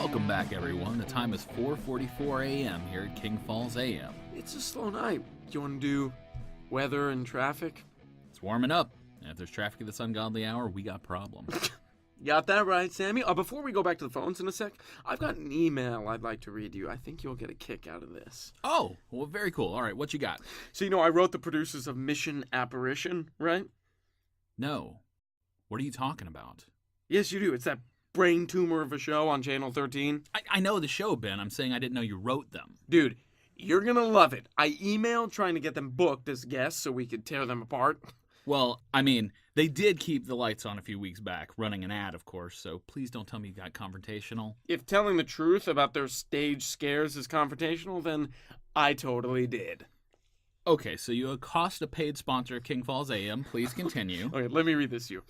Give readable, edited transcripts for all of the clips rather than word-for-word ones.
Welcome back, everyone. The time is 4:44 a.m. here at King Falls AM. It's a slow night. You want to do weather and traffic? It's warming up, and if there's traffic at this ungodly hour, we got problems. You got that right, Sammy. Before we go back to the phones in a sec, I've got an email I'd like to read you. I think you'll get a kick out of this. Oh, well, very cool. All right, what you got? So, I wrote the producers of Mission Apparition, right? No. What are you talking about? Yes, you do. It's that brain tumor of a show on Channel 13. I know the show, Ben. I'm saying I didn't know you wrote them. Dude, you're gonna love it. I emailed trying to get them booked as guests so we could tear them apart. Well, I mean, they did keep the lights on a few weeks back, running an ad, of course, so please don't tell me you got confrontational. If telling the truth about their stage scares is confrontational, then I totally did. Okay, so you accost a paid sponsor of King Falls AM. Please continue. Okay, let me read this to you.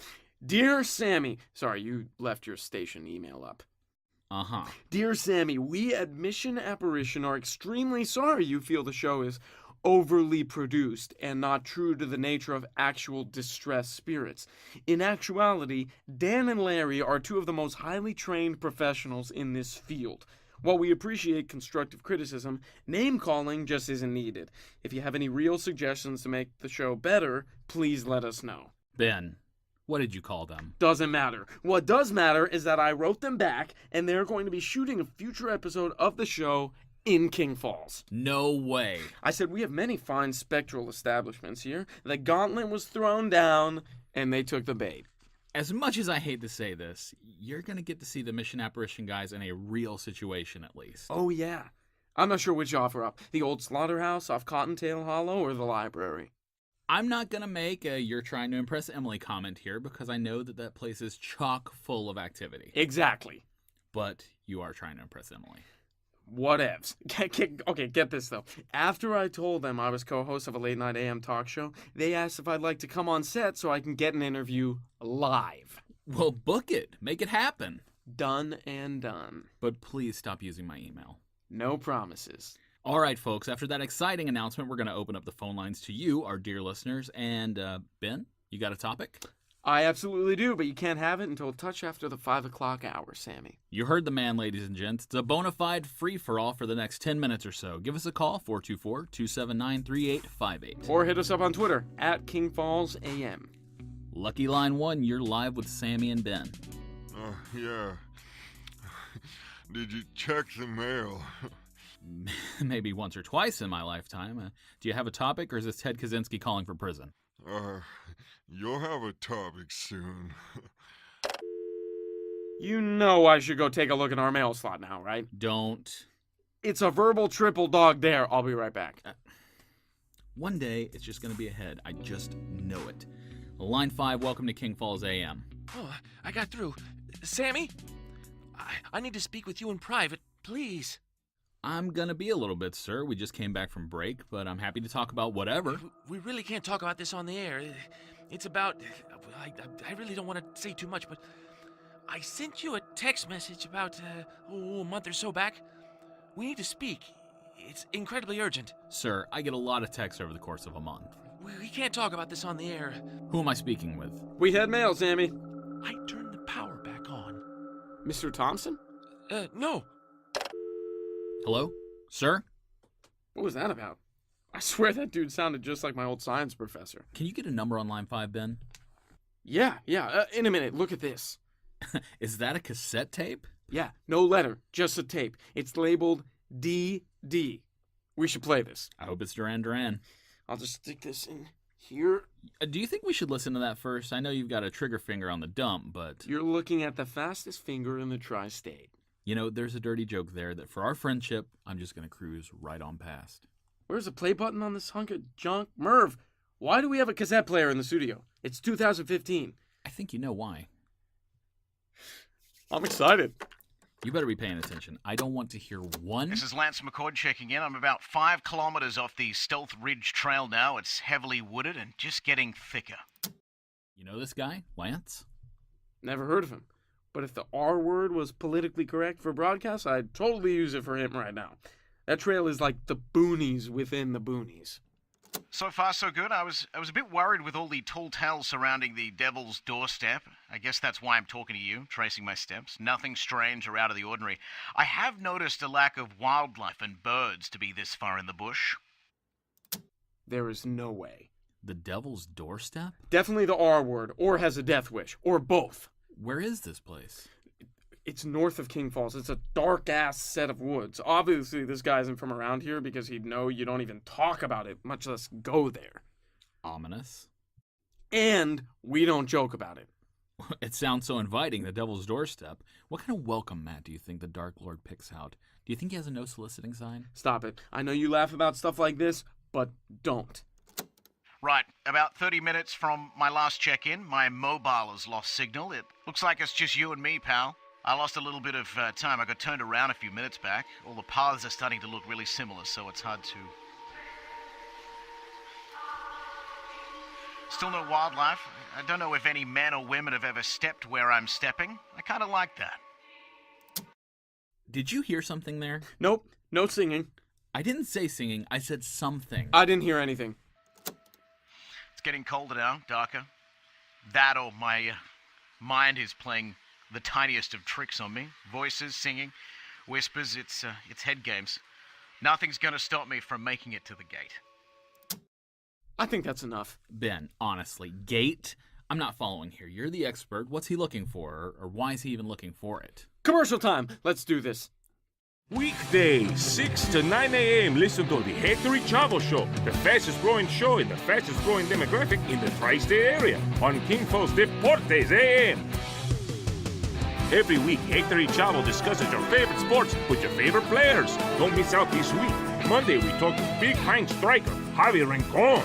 Dear Sammy, sorry, you left your station email up. Uh-huh. Dear Sammy, we at Mission Apparition are extremely sorry you feel the show is overly produced and not true to the nature of actual distressed spirits. In actuality, Dan and Larry are two of the most highly trained professionals in this field. While we appreciate constructive criticism, name-calling just isn't needed. If you have any real suggestions to make the show better, please let us know. Ben, what did you call them? Doesn't matter. What does matter is that I wrote them back, and they're going to be shooting a future episode of the show in King Falls. No way. I said, we have many fine spectral establishments here. The gauntlet was thrown down, and they took the bait. As much as I hate to say this, you're going to get to see the Mission Apparition guys in a real situation, at least. Oh, yeah. I'm not sure which offer up. The old slaughterhouse off Cottontail Hollow or the library. I'm not going to make a "you're trying to impress Emily" comment here because I know that place is chock full of activity. Exactly. But you are trying to impress Emily. Whatevs. Okay, get this, though. After I told them I was co-host of a late-night AM talk show, they asked if I'd like to come on set so I can get an interview live. Well, book it. Make it happen. Done and done. But please stop using my email. No promises. All right, folks. After that exciting announcement, we're going to open up the phone lines to you, our dear listeners. And, Ben, you got a topic? I absolutely do, but you can't have it until a touch after the 5 o'clock hour, Sammy. You heard the man, ladies and gents. It's a bona fide free-for-all for the next 10 minutes or so. Give us a call, 424-279-3858. Or hit us up on Twitter, at KingFallsAM. Lucky line 1, you're live with Sammy and Ben. Yeah. Did you check the mail? Maybe once or twice in my lifetime. Do you have a topic, or is this Ted Kaczynski calling for prison? You'll have a topic soon. You know I should go take a look at our mail slot now, right? Don't. It's a verbal triple dog dare. I'll be right back. One day, it's just going to be ahead. I just know it. Line 5, welcome to King Falls AM. Oh, I got through. Sammy? I need to speak with you in private, please. I'm going to be a little bit, sir. We just came back from break, but I'm happy to talk about whatever. We really can't talk about this on the air. It's about... I really don't want to say too much, but I sent you a text message about a month or so back. We need to speak. It's incredibly urgent. Sir, I get a lot of texts over the course of a month. We can't talk about this on the air. Who am I speaking with? We had mail, Sammy. I turned the power back on. Mr. Thompson? No. Hello? Sir? What was that about? I swear that dude sounded just like my old science professor. Can you get a number on line 5, Ben? Yeah. In a minute. Look at this. Is that a cassette tape? Yeah, no letter, just a tape. It's labeled DD. We should play this. I hope it's Duran Duran. I'll just stick this in here. Do you think we should listen to that first? I know you've got a trigger finger on the dump, but... You're looking at the fastest finger in the tri-state. You know, there's a dirty joke there that for our friendship, I'm just going to cruise right on past. Where's the play button on this hunk of junk? Merv, why do we have a cassette player in the studio? It's 2015. I think you know why. I'm excited. You better be paying attention. I don't want to hear one... This is Lance McCord checking in. I'm about 5 kilometers off the Stealth Ridge Trail now. It's heavily wooded and just getting thicker. You know this guy, Lance? Never heard of him. But if the R word was politically correct for broadcast, I'd totally use it for him right now. That trail is like the boonies within the boonies. So far, so good. I was a bit worried with all the tall tales surrounding the devil's doorstep. I guess that's why I'm talking to you, tracing my steps. Nothing strange or out of the ordinary. I have noticed a lack of wildlife and birds to be this far in the bush. There is no way. The devil's doorstep? Definitely the R word, or has a death wish, or both. Where is this place? It's north of King Falls. It's a dark-ass set of woods. Obviously, this guy isn't from around here because he'd know you don't even talk about it, much less go there. Ominous. And we don't joke about it. It sounds so inviting, the devil's doorstep. What kind of welcome mat do you think the Dark Lord picks out? Do you think he has a no soliciting sign? Stop it. I know you laugh about stuff like this, but don't. Right, about 30 minutes from my last check-in, my mobile has lost signal. It looks like it's just you and me, pal. I lost a little bit of time. I got turned around a few minutes back. All the paths are starting to look really similar, so it's hard to... Still no wildlife. I don't know if any men or women have ever stepped where I'm stepping. I kind of like that. Did you hear something there? Nope, no singing. I didn't say singing, I said something. I didn't hear anything. It's getting colder now, darker. That or my mind is playing the tiniest of tricks on me. Voices, singing, whispers, it's head games. Nothing's gonna stop me from making it to the gate. I think that's enough. Ben, honestly, gate? I'm not following here. You're the expert. What's he looking for, or why is he even looking for it? Commercial time. Let's do this. Weekdays, 6 to 9 a.m. Listen to the Hector Chavo Show, the fastest growing show in the fastest growing demographic in the tri-state area on King Falls Deportes AM. Every week, Hector Chavo discusses your favorite sports with your favorite players. Don't miss out this week. Monday, we talk to big time striker Javi Rincon.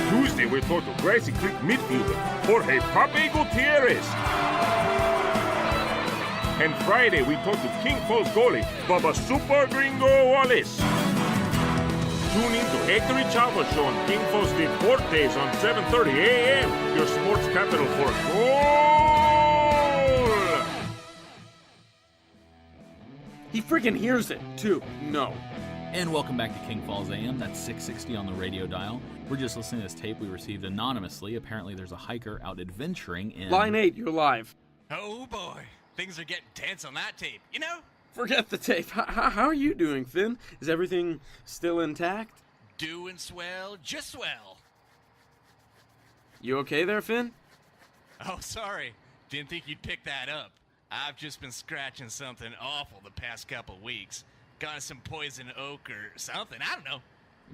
Tuesday, we talk to Grassy Creek midfielder Jorge Pape Gutierrez. And Friday, we talk to King Falls goalie Baba Super Gringo Wallace. Tune in to Hector Chavo Show on King Falls Deportes on 7:30 a.m. Your sports capital for goal. He freaking hears it, too. No. And welcome back to King Falls AM. That's 660 on the radio dial. We're just listening to this tape we received anonymously. Apparently there's a hiker out adventuring in... Line 8, you're live. Oh boy, things are getting tense on that tape, you know? Forget the tape. How are you doing, Finn? Is everything still intact? Doing swell, just swell. You okay there, Finn? Oh, sorry. Didn't think you'd pick that up. I've just been scratching something awful the past couple weeks. Got some poison oak or something, I don't know.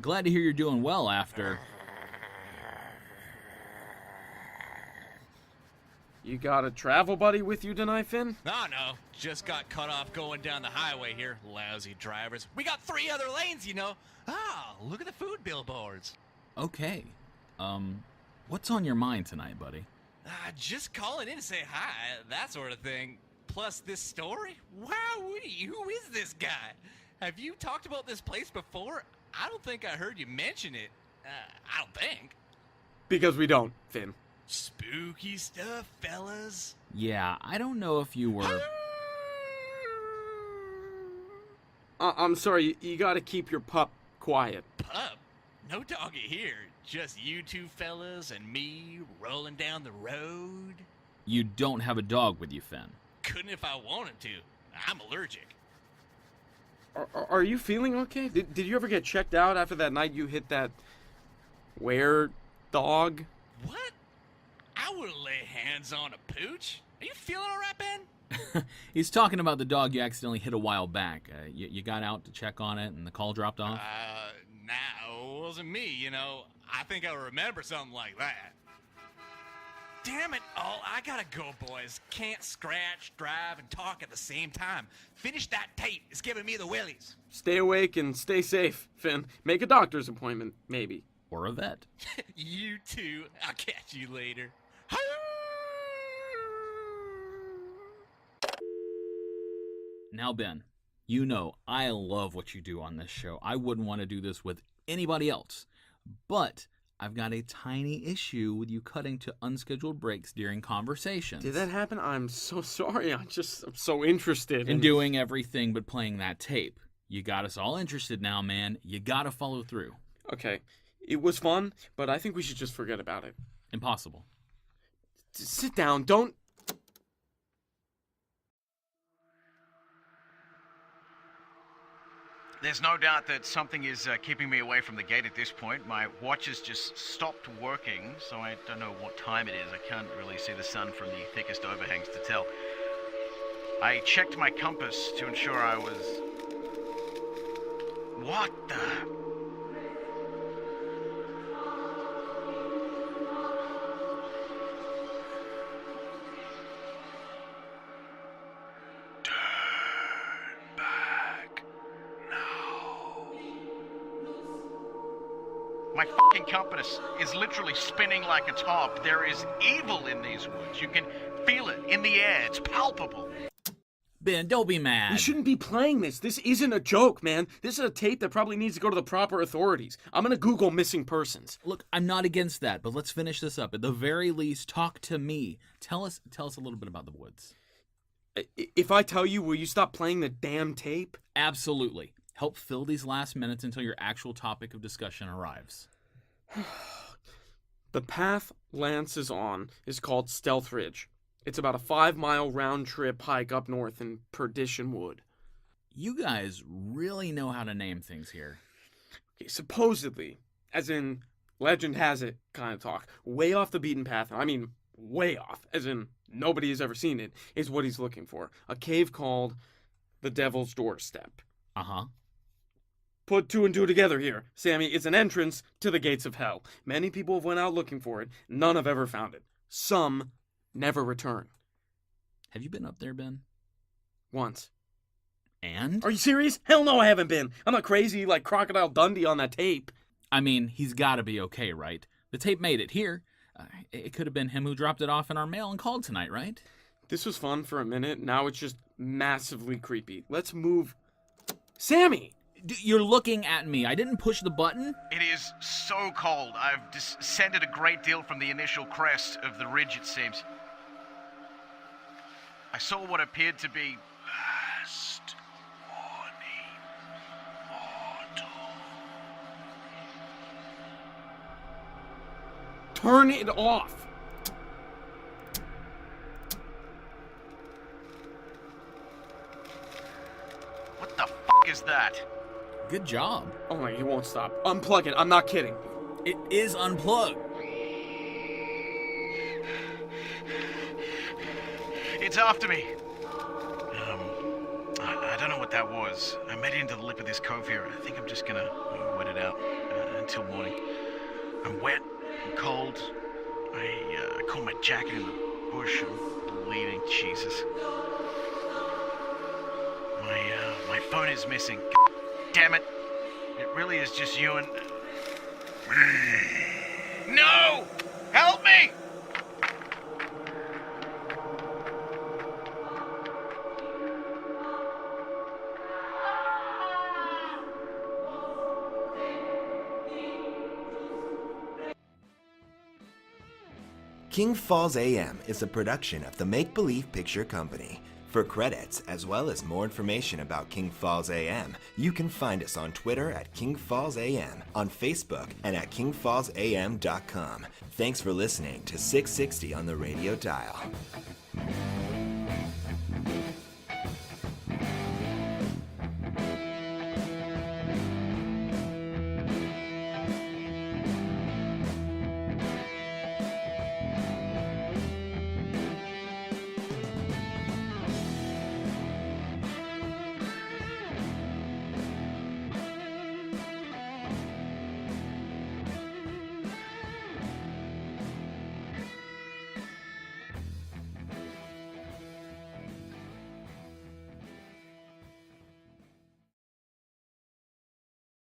Glad to hear you're doing well after... You got a travel buddy with you tonight, Finn? No, just got cut off going down the highway here. Lousy drivers. We got 3 other lanes, you know. Ah, look at the food billboards. Okay. What's on your mind tonight, buddy? Just calling in to say hi, that sort of thing. Plus this story? Wow, Woody, who is this guy? Have you talked about this place before? I don't think I heard you mention it. I don't think. Because we don't, Finn. Spooky stuff, fellas. Yeah, I don't know if you were... I'm sorry, you gotta keep your pup quiet. Pup? No doggy here. Just you 2 fellas and me rolling down the road. You don't have a dog with you, Finn. Couldn't if I wanted to. I'm allergic. Are you feeling okay? Did you ever get checked out after that night you hit that... dog? What? I wouldn't lay hands on a pooch. Are you feeling all right, Ben? He's talking about the dog you accidentally hit a while back. You got out to check on it and the call dropped off? No, it wasn't me, you know. I think I remember something like that. Damn it all, I gotta go, boys. Can't scratch, drive, and talk at the same time. Finish that tape. It's giving me the willies. Stay awake and stay safe, Finn. Make a doctor's appointment, maybe. Or a vet. You too. I'll catch you later. Now, Ben, you know I love what you do on this show. I wouldn't want to do this with anybody else. But I've got a tiny issue with you cutting to unscheduled breaks during conversations. Did that happen? I'm so sorry. I'm so interested in doing everything but playing that tape. You got us all interested now, man. You gotta follow through. Okay, it was fun, but I think we should just forget about it. Impossible. Sit down, don't... There's no doubt that something is keeping me away from the gate at this point. My watch has just stopped working, so I don't know what time it is. I can't really see the sun from the thickest overhangs to tell. I checked my compass to ensure I was... What the... My fucking compass is literally spinning like a top. There is evil in these woods. You can feel it in the air. It's palpable. Ben, don't be mad. We shouldn't be playing this. This isn't a joke, man. This is a tape that probably needs to go to the proper authorities. I'm gonna Google missing persons. Look, I'm not against that, but let's finish this up. At the very least, talk to me. Tell us a little bit about the woods. If I tell you, will you stop playing the damn tape? Absolutely. Help fill these last minutes until your actual topic of discussion arrives. The path Lance is on is called Stealth Ridge. It's about a 5-mile round-trip hike up north in Perdition Wood. You guys really know how to name things here. Okay, supposedly, as in legend has it kind of talk, way off the beaten path, I mean way off, as in nobody has ever seen it, is what he's looking for. A cave called the Devil's Doorstep. Uh-huh. Put 2 and 2 together here, Sammy. It's an entrance to the gates of hell. Many people have went out looking for it. None have ever found it. Some never return. Have you been up there, Ben? Once. And? Are you serious? Hell no, I haven't been. I'm not crazy like Crocodile Dundee on that tape. I mean, he's gotta be okay, right? The tape made it here. It could have been him who dropped it off in our mail and called tonight, right? This was fun for a minute. Now it's just massively creepy. Let's move. Sammy! You're looking at me. I didn't push the button. It is so cold. I've descended a great deal from the initial crest of the ridge, it seems. I saw what appeared to be... Last warning, mortal. Turn it off! What the f*** is that? Good job. Oh my, he won't stop. Unplug it. I'm not kidding. It is unplugged. It's after me. I don't know what that was. I made it into the lip of this cove here. I think I'm just gonna wet it out until morning. I'm wet, I'm cold. I caught my jacket in the bush. I'm bleeding. Jesus. My phone is missing. God damn it. It really is just you and... No! Help me! King Falls AM is a production of the Make Believe Picture Company. For credits, as well as more information about King Falls AM, you can find us on Twitter at King Falls AM, on Facebook, and at kingfallsam.com. Thanks for listening to 660 on the radio dial.